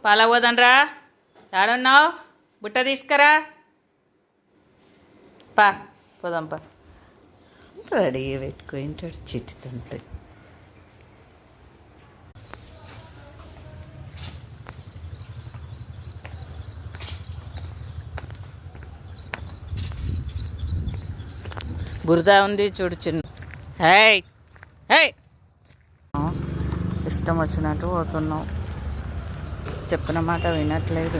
పాల పోదనరా ఆడున్నావు బుట్ట తీసుకురా పా పోదాం పా రెడీగా పెట్టుకుంటాడు చిట్టుతుంటే బురద ఉంది చూడు చిన్న హే హే ఇష్టం వచ్చినట్టు పోతున్నావు చెప్పిన మాట వినట్లేదు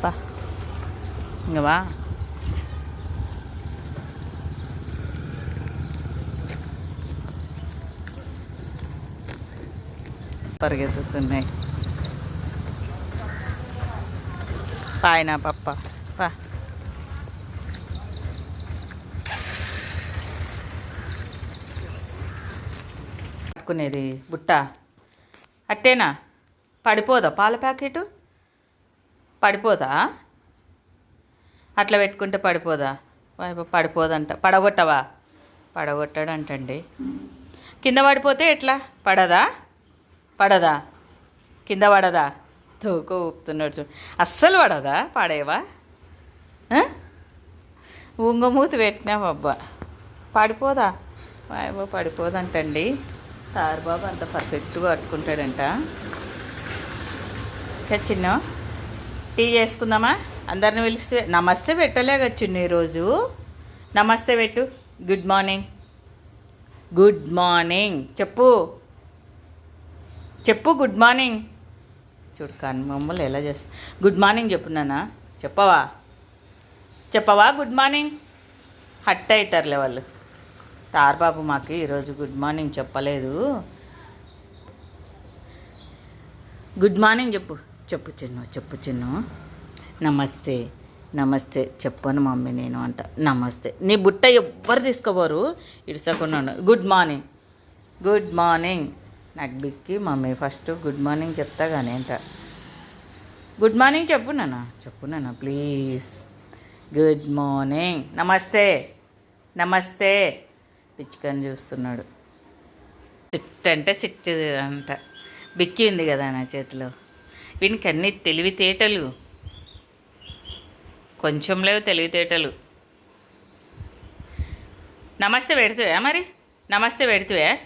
పా ఇంకవా పరిగెత్తుతున్నాయి పాయనా పప్ప పా పట్టుకునేది బుట్ట అట్టేనా పడిపోదా పాల ప్యాకెట్ పడిపోదా అట్లా పెట్టుకుంటే పడిపోదా పడిపోదంట పడగొట్టవా పడగొట్టాడంటండి కింద పడిపోతే ఎట్లా పడదా కింద పడదా తూకు ఊపుతున్నాడు చూడు అస్సలు పడదా పాడేవా ఉంగమూతి పెట్టినావబ్బా పడిపోదా బాబా పడిపోదంటండి తారుబాబు అంత పర్ఫెక్ట్గా కట్టుకుంటాడంట చిన్న టీ చేసుకుందామా అందరిని పిలిస్తే నమస్తే పెట్టలేక చిన్న ఈరోజు నమస్తే పెట్టు గుడ్ మార్నింగ్ చెప్పు గుడ్ మార్నింగ్ చూడు కానీ మమ్మల్ని ఎలా చేస్తా గుడ్ మార్నింగ్ చెప్పు నాన్న చెప్పవా గుడ్ మార్నింగ్ హట్ అవుతారులే వాళ్ళు తారబాబు మాకు ఈరోజు గుడ్ మార్నింగ్ చెప్పలేదు గుడ్ మార్నింగ్ చెప్పు చిన్ను నమస్తే చెప్పను మమ్మీ నేను అంట నమస్తే నీ బుట్ట ఎవ్వరు తీసుకోపోరు ఇడుసకున్నాను గుడ్ మార్నింగ్ నాకు బిక్కి మమ్మీ ఫస్ట్ గుడ్ మార్నింగ్ చెప్తా కానీ అంట గుడ్ మార్నింగ్ చెప్పు నాన్న ప్లీజ్ గుడ్ మార్నింగ్ నమస్తే పిచ్చుకని చూస్తున్నాడు సిట్ అంటే సిట్ అంట బిక్కి ఉంది కదా నా చేతిలో వీనికి అన్ని తెలివితేటలు కొంచెం లేవు తెలివితేటలు నమస్తే పెడుతువా మరి నమస్తే పెడుతువా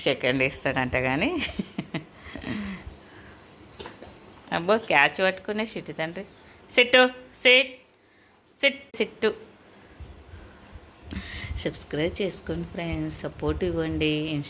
సెకండ్ ఇస్తాడంట కానీ అబ్బో క్యాచ్ పట్టుకునే సిట్టు తండ్రి సిట్టు సబ్స్క్రైబ్ చేసుకోండి ఫ్రెండ్స్ సపోర్ట్ ఇవ్వండి